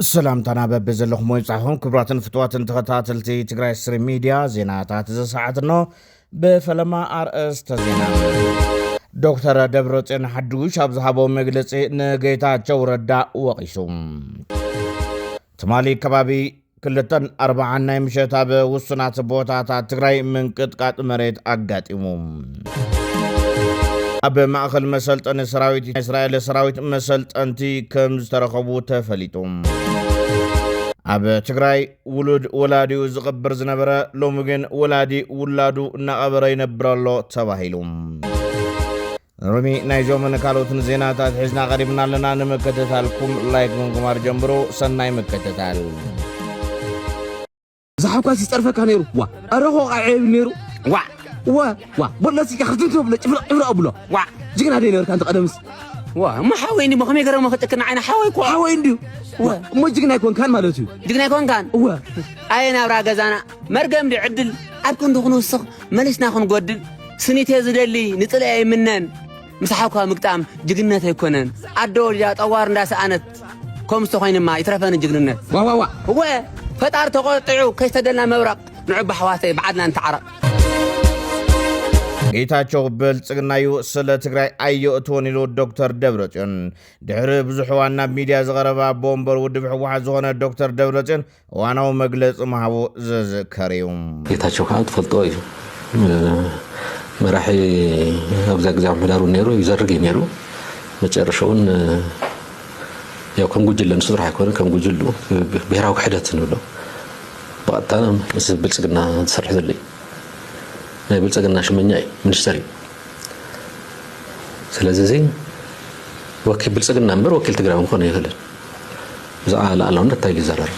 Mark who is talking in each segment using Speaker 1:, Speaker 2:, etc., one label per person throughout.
Speaker 1: السلام تنابب بزلخ موي صحون كبراتن فتواتن تغتاتلتي تقرأي سري ميديا زيناتات زي ساعتنا بفلما ارأس تزينا دكتور دبروتين حدوش ابزحابو مجلسي نغيتا جوردا وقيسوم تمالي كبابي كلتن 40 يمشتا بوسنات بوتاتا تقرأي من قطقات مريت اقاتيموم أب مأخذ مسلط أن سراويت إسرائيل سراويت مسلط أنتي كم ترخبو تفليتم أب تقرأي ولد ولادي وزغبر زنبرا لومغن ولادي ولادو نقبرين برالو تباهيلوم رمي نايجو من كالوت نزيناتات حزنا غريبنا لنا نمكتتالكم لايك منكم أرجمبرو سناي مكتتال
Speaker 2: زحوكا سيسترفك نيرو وا أرهو عيب نيرو وا بلا سيكا خرطنتو بلا عفرا أبلا جينا دينير كانت قدمس
Speaker 3: ما حاويني ما خمي قرر ما ختكنا عينا حاويكو
Speaker 2: حاويندو ما جينا يكون كان مالتو
Speaker 3: جينا يكون كان أينا برا غزانا مرقم دي عدل أبكن دخنو السخ ماليش ناخن قدل سنيتي زدلي نطلعي منن مسحوكا مقطعم جينا يكونن أدول جات أوار ناس أنت كوم استخوين ما يترفن جينا وا فتار تقطعو كيستدلنا مورق نعب حواتي بعدنا نتعرق
Speaker 1: ጌታቸው ብልጽግናዩ ስለ ትግራይ አየኡቶኒሎ ዶክተር ደብረጽዮን ድሕሪ ብዙሕ ዋና ሚድያ ዝቐረባ ቦምበር ውድብ ሕወሓት ዝኾነ ዶክተር ደብረጽዮን ዋናው መግለፂ መሃቡ ዝዝከር እዩ
Speaker 4: ጌታቸው ከዓ ትፈልጦ እዩ መራሒ ኣብዛ ግዜ ኣመዳሩ ነይሩ ይዘርግ ነይሩ መጨረሻውን ያው ከም ጉጅለ ንስራሕ ኣይኮነ ከም ጉጅሉ ብሄራዊ ክሕደት ንብሎ ብቐጥታ ምስ ብልጽግና ዝሰርሕ ዘሎ بلصقنا شمنياي منستري ስለዚህ ወኪል ብልጽግና ምበር ወኪል ትግራይ እንኳን ይኸለን ዛአላ አላው እንደታይ ይዘራር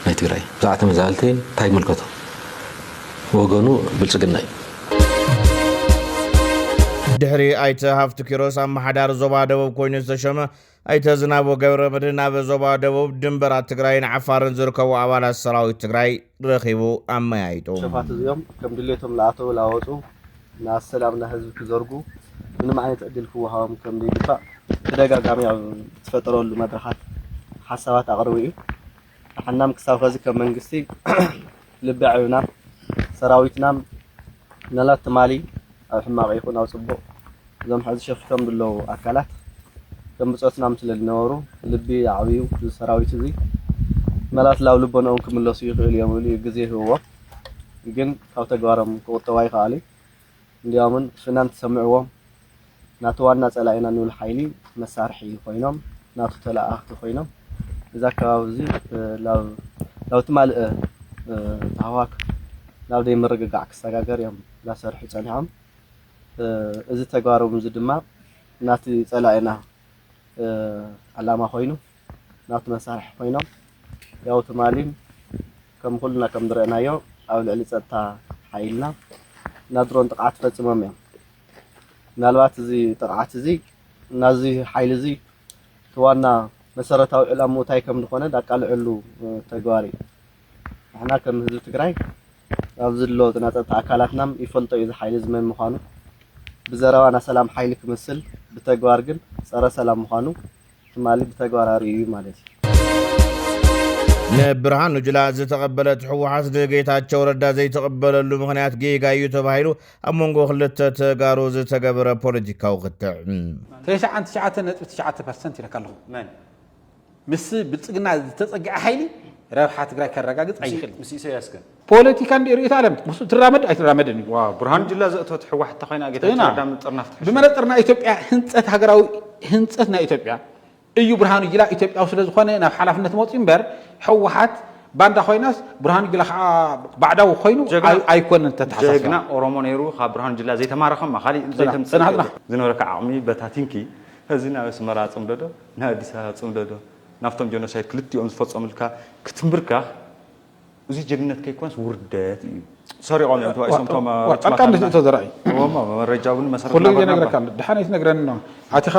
Speaker 4: ናይ ትግራይ ዛአተ መዛልቲ ታይ መልከቶ ወገኑ ብልጽግና
Speaker 1: ድሕሪ ኣይተ ሃፍቱ ኪሮስ ኣመሓዳር ዞባ ደቡብ ኮይኑ ዝተሸመ ኣይተ ዝናቦ ገብረ መድህን ኣብ ዞባ ደቡብ ድንበራት ትግራይን ዓፋርን ዝርከቡ ኣባላት ሰራዊት ትግራይ ረኺቡ ኣመያይጡ
Speaker 5: ሸፋት እዚኦም ከም ድሌቶም ለኣተው ላወፁ ናብ ሰላምና ህዝቢ ክዘርጉ ምንም ዓይነት ዕድል ክወሃቦም ከም ዘይግባእ ተደጋጋሚ ኣብ ተፈጠረሉ መድረኻት ሓሳባት ኣቕርቡ እዩ ሓናም ክሳብ ከዚ ከም መንግስቲ ልቢ ዓዩና ሰራዊትና ነላት ትማሊ ኣብ ሕማቕ ይኹን ኣብ ፅቡቕ እዞም ሕዚ ሸፊቶም ዘለዉ ኣካላት ከም ብፆትና ምስሊ ዝነበሩ ልቢ ዓብዩ ሰራዊት እዚ መላት ላው ልቦናኦም ክምለሱ ይኽእል እዮም ኢሉ ግዜ ህቦ ግን ካብ ተግባሮም ክቁጠባ ይኽኣሉ እንዲያውም ፍናን ተሰሚዕዎም ናቱ ዋና ፀላኢና ንብል ሓይሊ መሳርሒ ኮይኖም ናቱ ተላኣኽቲ ኮይኖም እዛ ከባቢ እዚ ላው ትማልአ ተሃዋክ ናብ ደይ ምርግጋዕ ክሰጋገር እዮም ላሰርሑ ፀኒሖም እዚ ተግባሮም እዚ ድማ ናቲ ፀላኢና ዓላማ ኮይኑ ናቱ መሳርሒ ኮይኖም ያው ትማሊን ከም ኩልና ከም ድረናዮ ኣብ ልዕሊ ፀጥታ ሓይልና ናድሮን ጥቃት ፈጽሞም እዮም ምናልባት እዚ ጥቃት እዚ ናዚ ሓይሊ እዚ ተዋና መሰረታዊ ዕላምኡ እንታይ ከም ዝኾነ ዳቃልዕሉ ተግባር እዩ ንሕና ከም ህዝቢ ትግራይ ኣብ ዘሎ ፀጥታ ኣካላትና ይፈልጦ እዩ እዚ ሓይሊ ዝመን ምዃኑ ብዘረባና ሰላም ሓይሊ ክመስል ብተግባር ግን ፀረ ሰላም ምዃኑ ትማሊ ብተግባር ኣርእዩ ማለት እዩ
Speaker 1: نبرهان نجلا زتقبلت حوحات ጌታቸው ረዳ ዘይተቀበለሉ ምክንያት ጌጋዩ ተባሂሉ አሞንጎ خلت ተጋሩ ዝተገበረ ፖለቲካው ቅጥዕ
Speaker 6: 99.9% ይለካለሁ ማን ምስ ብልጽግና ዝተጸግዐ ኃይሊ ረብሓ ትግራይ ከረጋግጽ አይኽል
Speaker 7: ምስ ኢሳያስከን
Speaker 6: ፖለቲካ እንዲርኢት ዓለም ሙሱ ትራመድ አይትራመድን
Speaker 7: ብርሃን ጅላ ዘእቶት ሕወሓት ተኸይና ጌታቸው ረዳ ምንጥርናፍ
Speaker 6: ብመረጥርና ኢትዮጵያ ህንጸት ሃገራዊ ህንጸት ናይ ኢትዮጵያ እዩ ብርሃኑ ጅላ ኢትዮጵያ ስለ ዝኾነ ናብ ሓላፍነት መጽ እምበር ሕወሓት ባንዳ ኮይናስ ብርሃኑ ጅላ ባዕዳው ኮይኑ ኣይኮነን ተተሓሳሰብ
Speaker 7: ጀግና ኦሮሞ ነይሩ ካብ ብርሃኑ ጅላ ዘይተማረኸም ማኻሊ ዘይተምጽእ ዝነበረካ ዓቕሚ በታቲንኪ ህዝና መስመራ ጽምደዶ ናዲሳ ጽምደዶ ናፍቶም ጀኖሳይድ ክልቲኦም ዝፈጸሙልካ ክትምብርካ እዚ ጀግነት ከይኮንስ ውርደት እዩ ሰሪቆም እዮም ተባይሶም ቶም
Speaker 6: አቃንደ ተዘራይ
Speaker 7: ወማ መረጃውን መሰረት
Speaker 6: ሁሉ የነገረካ ደሓነት ነግረን ነው አቲኻ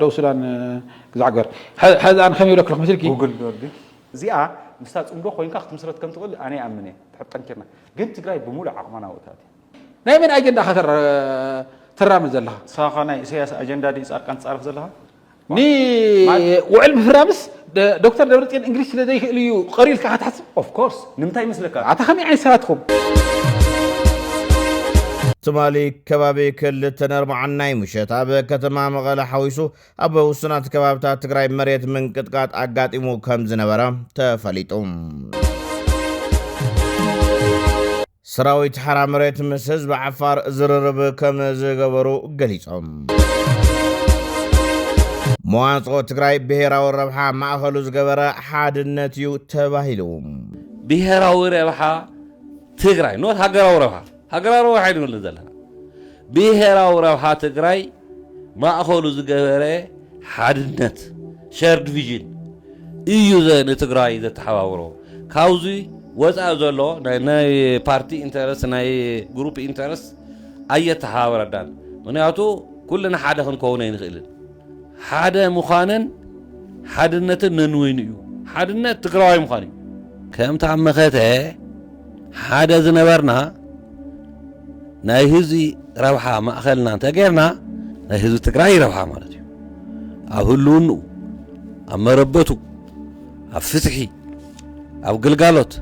Speaker 6: ደው ሱዳን ግዛዕገር هذا خمي لك مثلك
Speaker 7: ጉግል ዶርዲ እዚኣ ምስታ ጽምዶ ኮይንካ ክትምስረት ከም ትቕል ኣነ ኣምነ ተሕጠንኪርና ግን ትግራይ ብሙሉ ዓቕማና ወታት
Speaker 6: ናይ ምን ኣጀንዳ خطر ترامز ዘለኻ
Speaker 7: ሳኻ ናይ ኢሳያስ ኣጀንዳ ዲ ጻርቃን ጻርፍ ዘለኻ
Speaker 6: ني وعلم فرامس دكتور دبرتين انجليزي لديه اللي قريل كه تحسب اوف كورس
Speaker 7: نمتاي مسلك
Speaker 6: عتخمي عين ساتكم
Speaker 1: تمالي كبابي كل تنرب عناي مشت ابا كتما مغلا حويسو ابا وسنات كبابتا تግራይ مريت من قطقات አጋጢሙ ከም ዝነበረ ተፈሊጡም ሰራዊት ሓራ መሬት ምስ ህዝቢ ዓፋር ዝርርብ ከም ዝገበሩ ገሊጾም መዋንጾ ትግራይ ብሄራዊ ረብሓ ማእኸሉ ዝገበረ ሓድነት እዩ ተባሂሉ
Speaker 8: ብሄራዊ ረብሓ ትግራይ ኖት ሃገራዊ ረብሓ ይድል ዘለና ብሄራዊ ረብሓ ትግራይ ማእኸሉ ዝገበረ ሓድነት ሸርድ ቪዥን እዩ ንትግራይ ዘተሓባብሮ ካውዚ ወፃ ዘሎ ናይ ፓርቲ ኢንተረስት ናይ ግሩፕ ኢንተረስት ኣየተሓባብረዳን ምክንያቱ ኩልና ሓደ ክንከውን ኣይንኽእልን ሓደ ምዃንን ሓድነትን ነንወይን እዩ ሓድነት ትግራዋይ ምዃን እዩ ከም ታመኸተ ሓደ ዝነበርና ናይ ህዝቢ ረብሓ ማእኸልና እንተገርና ናይ ህዝቢ ትግራይ ረብሓ ማለት እዩ ኣብ ህልውኑ ኣብ መረበቱ ኣብ ፍትሒ ኣብ ግልጋሎት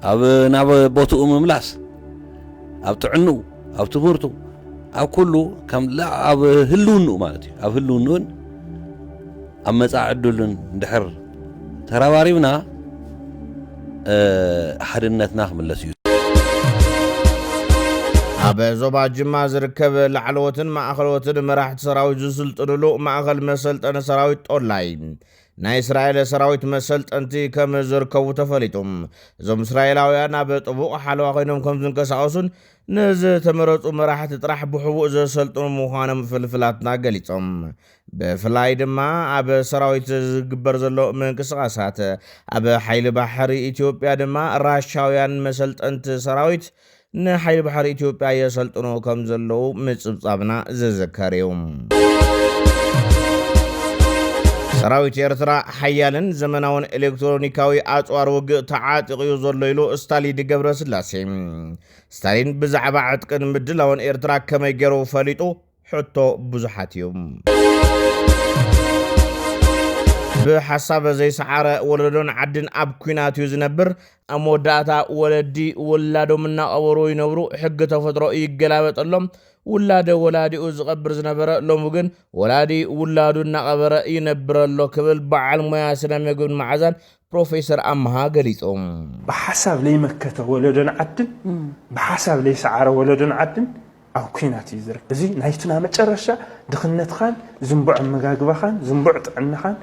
Speaker 8: ኣብ ናብ ቦትኡ ምምላስ ኣብ ጥዕንኡ ኣብ ትምህርቱ ኣብ ኩሉ ከም ኣብ ህልውኑ ማለት እዩ ኣብ ህልውኑን ኣብ መጻዕዱልን ድሕር ተራባሪብና ሓድነትና ክምለስ እዩ
Speaker 1: ኣብ ዞባ ጅማ ዝርከብ ላዕለዎትን ማእኸሎትን መራሕቲ ሰራዊት ዝስልጥንሉ ማእኸል መሰልጠኒ ሰራዊት ጦላይ ናይ እስራኤል ሰራዊት መሰልጠንቲ ከም ዝርከቡ ተፈሊጦም እዞም እስራኤላውያን ኣብ ጥቡቕ ሓለዋ ኮይኖም ከም ዝንቀሳቐሱን ንዝተመረፁ መራሕቲ ጥራሕ ብሕቡእ ዘሰልጥኑ ምዃኖም ፍልፍላትና ገሊፆም ብፍላይ ድማ ኣብ ሰራዊት ዝግበር ዘሎ ምንቅስቓሳት ኣብ ሓይሊ ባሕሪ ኢትዮጵያ ድማ ራሻውያን መሰልጠንቲ ሰራዊት ንሓይሊ ባሕሪ ኢትዮጵያ የሰልጥኑ ከም ዘለዉ ምጽብጻብና ዝዝከር እዩ ሰራዊት ኤርትራ ሓያልን ዘመናውን ኤሌክትሮኒካዊ ኣጽዋር ውግእ ተዓጢቑ እዩ ዘሎ ኢሉ ስታሊን ገብረስላሴ ስታሊን ብዛዕባ ዕጥቅን ምድላውን ኤርትራ ከመይ ገይሩ ፈሊጡ ሕቶ ብዙሓት እዩ ብሓሳብ ዘይሰዓረ ወለዶን ዓድን ኣብ ኩናት እዩ ዝነብር ኣብ መወዳእታ ወለዲ ውላዶም እናቐበሩ ይነብሩ ሕጊ ተፈጥሮ ይገላበጠሎም ውላደ ወላዲኡ ዝቐብር ዝነበረ ሎሙ ግን ወላዲ ውላዱ እናቐበረ ይነብረሎ ክብል በዓል ሞያ ስነ ምግብን መዓዛን ፕሮፌሰር ኣምሃ ገሊፆም
Speaker 9: ብሓሳብ ለይመከተ ወለዶን ዓድን ብሓሳብ ለይሰዓረ ወለዶን ዓድን ኣብ ኩናት እዩ ዝርከብ እዚ ናይቱና መጨረሻ ድኽነትኻን ዝንቡዕ መጋግባኻን ዝንቡዕ ጥዕናኻን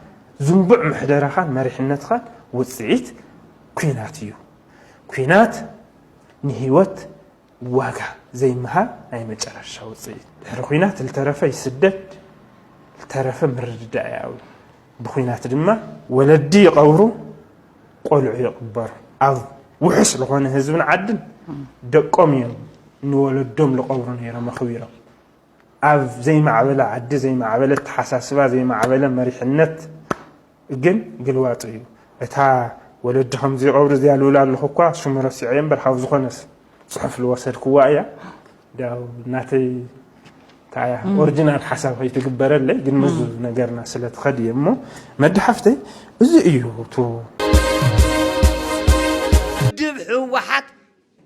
Speaker 9: ዝንቡዕ ምሕደራኻን መሪሕነትኻን ውፅኢት ኩናት እዩ ኩናት ንህይወት ዋጋ ዘይመሃብ ናይ መጨረሻ ውፅኢት ድሕሪ ኩናት ዝተረፈ ይስደድ ዝተረፈ ምርድዳእ ያው ብኩናት ድማ ወለዲ ይቐብሩ ቆልዑ ይቕበሩ ኣብ ውሕስ ዝኾነ ህዝብን ዓድን ደቆም እዮም ንወለዶም ዝቐብሩ ነይሮም ኣኽቢሮም ኣብ ዘይማዕበለ ዓዲ ዘይማዕበለ ተሓሳስባ ዘይማዕበለ መሪሕነት ግን ግልዋጥ እዩ እታ ወለዲ ከምዚ ይቐብሩ እዚኣ ልውላ ኣለኹ እኳ ሽሙ ረሲዐ እምበር ካብ ዝኾነስ ጽሑፍ ልወሰድክዋ እያ ዳው ናተይ ታያ ኦሪጂናል ሓሳብ ከይትግበረለይ ግን ምዙ ነገርና ስለትኸድ እሞ መድሓፍተይ እዚ እዩ ቱ
Speaker 3: ድብ ሕወሓት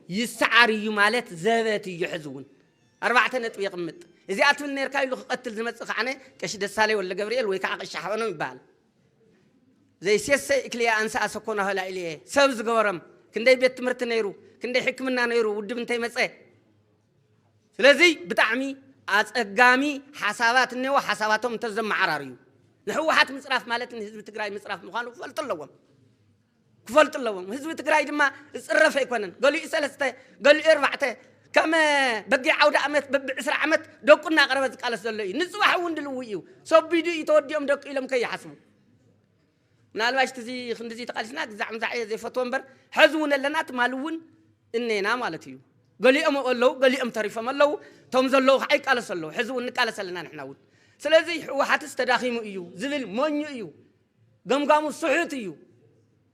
Speaker 3: ይሰዓር እዩ ማለት ዘበት እዩ ሕዝውን 4 ነጥብ ይቕምጥ እዚኣ ትብል ነርካ ኢሉ ክቐትል ዝመጽእ ከዓነ ቀሺ ደሳለይ ወለ ገብርኤል ወይ ከዓ ቀሺ ሓበኖም ይበሃል ዘይሴሰይ እክልያ አንሳ ሰኮና ሆላ ኢልየ ሰብ ዝገበረም ክንደይ ቤት ትምህርቲ ነይሩ ክንደይ ሕክምና ነይሩ ውድብ እንታይ መጸ ስለዚ ብጣዕሚ ኣጸጋሚ ሓሳባት እነው ሓሳባቶም ተዘማዓራር እዩ ንሕወሓት ምጽራፍ ማለት ንህዝቢ ትግራይ ምጽራፍ ምዃኑ ክፈልጥ ኣለዎም ህዝቢ ትግራይ ድማ ዝጽረፈ ኣይኮነን ገሊኡ 3 ገሊኡ 4 ከም በጊዕ ዓውደ ዓመት በብ20 ዓመት ደቁና ቀረበ ዝቃለስ ዘሎ እዩ ንጽባሕ እውን ድልው እዩ ሰቢዱ ይተወዲኦም ደቁ ኢሎም ከይሓስቡ ምናልባሽ ትዚ ክንድዚ ተቃልስና ግዛዕ ምዛዕ ዘይፈትዎ እምበር ሕዝውን ኣለና ትማልውን እኔና ማለት እዩ ገሊኦም ኣለዉ ገሊኦም ተሪፎም ኣለዉ ቶም ዘለዉ ኣይቃለስ ኣለዉ ሕዝውን ንቃለስ ኣለና ንሕና እውን ስለዚ ሕወሓትስ ተዳኺሙ እዩ ዝብል ሞኙ እዩ ገምጋሙ ስሑት እዩ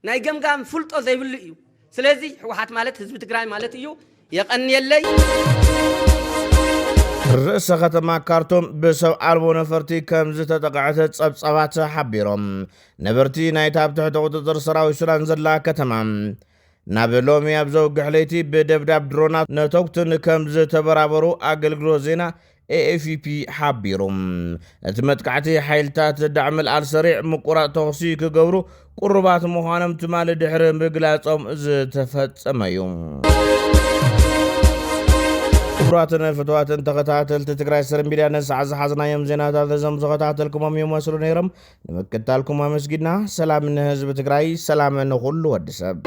Speaker 3: ናይ ገምጋም ፍልጦ ዘይብሉ እዩ ስለዚ ሕወሓት ማለት ህዝቢ ትግራይ ማለት እዩ የቐንየለይ
Speaker 1: ርእሰ ከተማ ካርቱም ብሰብ አልቦ ነፈርቲ ከም ዝተጠቅዐተ ጸብጸባት ሓቢሮም ነበርቲ ናይታ ኣብ ትሕቲ ቁጥጥር ሰራዊት ሱዳን ዘላ ከተማ ናብ ሎሚ ኣብ ዘውግሕ ለይቲ ብደብዳብ ድሮናት ነተኩትን ከም ዝተበራበሩ ኣገልግሎት ዜና AFP ሓቢሮም እቲ መጥቃዕቲ ሓይልታት ዳዕሚ አልሰሪዕ ምቁራጽ ተኽሲ ክገብሩ ቁርባት ምዃኖም ትማሊ ድሕሪ ምግላጾም ዝተፈጸመ እዩ። ክቡራትን ፍትዋትን ተኸታተልቲ ትግራይ ስር ሚድያ ነሰዓት ዝሓዝናዮም ዜናታት እዞም ዝኸታተልኩሞም ይመስሉ ነይሮም። ንምክትታልኩም ኣመስጊድና ሰላም ንህዝቢ ትግራይ፣ ሰላም ንኹሉ ወዲ ሰብ።